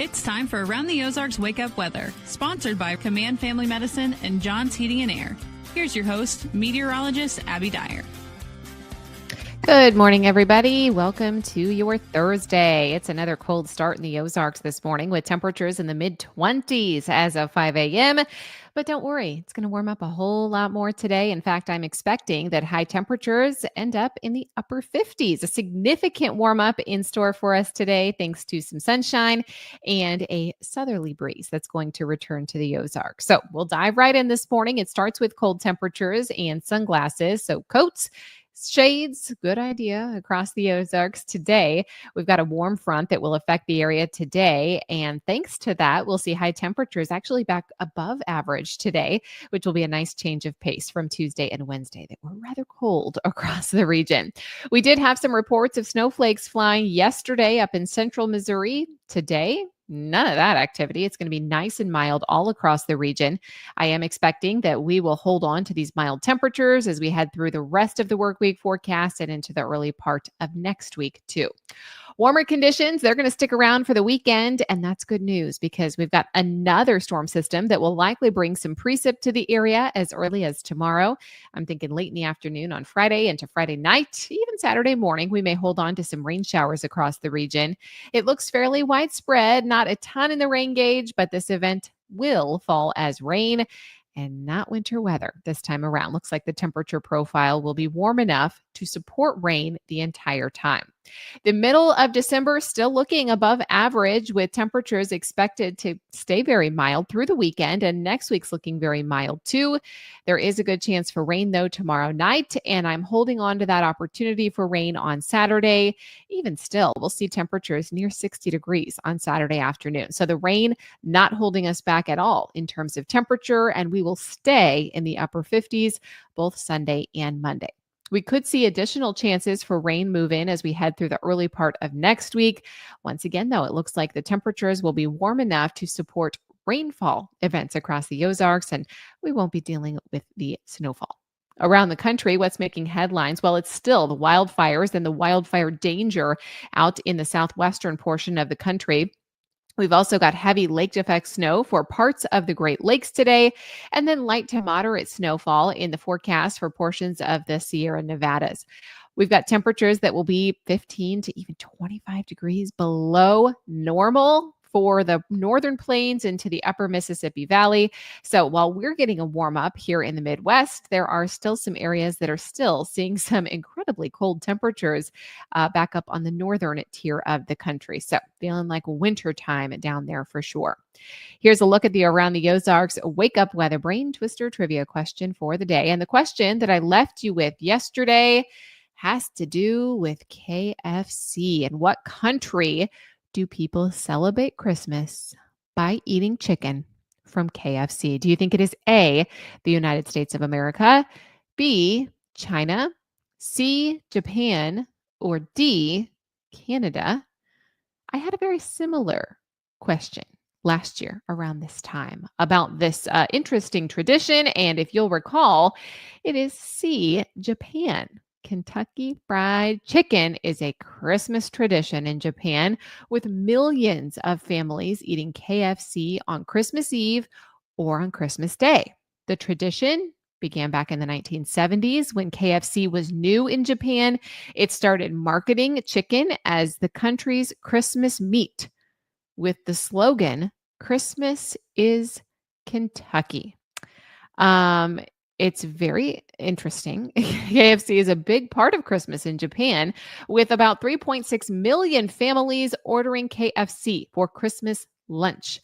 It's time for Around the Ozarks Wake Up Weather, sponsored by Command Family Medicine and John's Heating and Air. Here's your host, meteorologist Abby Dyer. Good morning, everybody. Welcome to your Thursday. It's another cold start in the Ozarks this morning with temperatures in the mid-20s as of 5 a.m. But don't worry, it's going to warm up a whole lot more today. In fact, I'm expecting that high temperatures end up in the upper 50s. A significant warm up in store for us today, thanks to some sunshine and a southerly breeze that's going to return to the Ozarks. So we'll dive right in this morning. It starts with cold temperatures and sunglasses. So coats, shades, good idea across the Ozarks today. We've got a warm front that will affect the area today. And thanks to that, we'll see high temperatures actually back above average today, which will be a nice change of pace from Tuesday and Wednesday that were rather cold across the region. We did have some reports of snowflakes flying yesterday up in central Missouri. Today, none of that activity. It's going to be nice and mild all across the region. I am expecting that we will hold on to these mild temperatures as we head through the rest of the work week forecast and into the early part of next week too. Warmer conditions, they're going to stick around for the weekend, and that's good news because we've got another storm system that will likely bring some precip to the area as early as tomorrow. I'm thinking late in the afternoon on Friday into Friday night, even Saturday morning, we may hold on to some rain showers across the region. It looks fairly widespread, not a ton in the rain gauge, but this event will fall as rain and not winter weather this time around. Looks like the temperature profile will be warm enough to support rain the entire time. The middle of December still looking above average with temperatures expected to stay very mild through the weekend, and next week's looking very mild too. There is a good chance for rain though tomorrow night, and I'm holding on to that opportunity for rain on Saturday. Even still, we'll see temperatures near 60 degrees on Saturday afternoon. So the rain not holding us back at all in terms of temperature, and we will stay in the upper 50s both Sunday and Monday. We could see additional chances for rain move in as we head through the early part of next week. Once again, though, it looks like the temperatures will be warm enough to support rainfall events across the Ozarks, and we won't be dealing with the snowfall. Around the country, what's making headlines? Well, it's still the wildfires and the wildfire danger out in the southwestern portion of the country. We've also got heavy lake effect snow for parts of the Great Lakes today, and then light to moderate snowfall in the forecast for portions of the Sierra Nevadas. We've got temperatures that will be 15 to even 25 degrees below normal for the northern plains into the upper Mississippi Valley. So while we're getting a warm up here in the Midwest, there are still some areas that are still seeing some incredibly cold temperatures back up on the northern tier of the country. So feeling like winter time down there for sure. Here's a look at the Around the Ozarks Wake Up Weather Brain Twister trivia question for the day. And the question that I left you with yesterday has to do with KFC. And what country do people celebrate Christmas by eating chicken from KFC? Do you think it is A, the United States of America, B, China, C, Japan, or D, Canada? I had a very similar question last year around this time about this interesting tradition. And if you'll recall, it is C, Japan. Kentucky Fried Chicken is a Christmas tradition in Japan, with millions of families eating KFC on Christmas Eve or on Christmas Day. The tradition began back in the 1970s when KFC was new in Japan. It started marketing chicken as the country's Christmas meat with the slogan, "Christmas is Kentucky." It's very interesting. KFC is a big part of Christmas in Japan, with about 3.6 million families ordering KFC for Christmas lunch.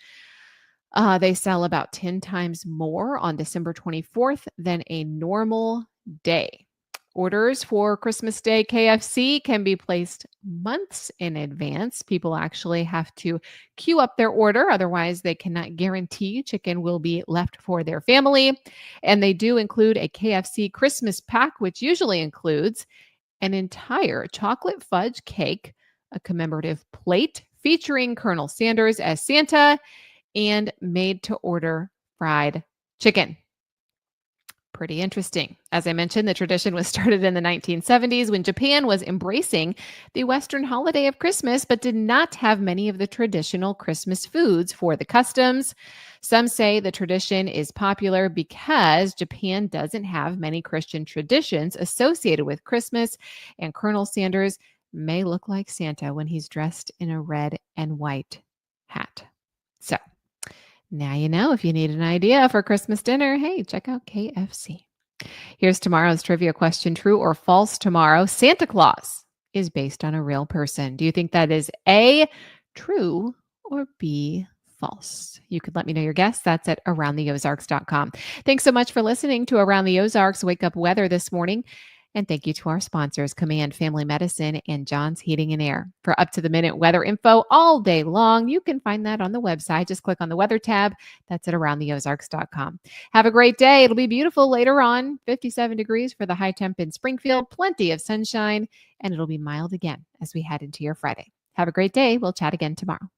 They sell about 10 times more on December 24th than a normal day. Orders for Christmas Day KFC can be placed months in advance. People actually have to queue up their order. Otherwise, they cannot guarantee chicken will be left for their family. And they do include a KFC Christmas pack, which usually includes an entire chocolate fudge cake, a commemorative plate featuring Colonel Sanders as Santa, and made-to-order fried chicken. Pretty interesting. As I mentioned, the tradition was started in the 1970s when Japan was embracing the Western holiday of Christmas, but did not have many of the traditional Christmas foods for the customs. Some say the tradition is popular because Japan doesn't have many Christian traditions associated with Christmas, and Colonel Sanders may look like Santa when he's dressed in a red and white hat. So, now you know if you need an idea for Christmas dinner, hey, check out KFC. Here's tomorrow's trivia question. True or false tomorrow? Santa Claus is based on a real person. Do you think that is A, true, or B, false? You could let me know your guess. That's at aroundtheozarks.com. Thanks so much for listening to Around the Ozarks Wake Up Weather this morning. And thank you to our sponsors, Command Family Medicine and John's Heating and Air. For up-to-the-minute weather info all day long, you can find that on the website. Just click on the weather tab. That's at aroundtheozarks.com. Have a great day. It'll be beautiful later on. 57 degrees for the high temp in Springfield. Plenty of sunshine. And it'll be mild again as we head into your Friday. Have a great day. We'll chat again tomorrow.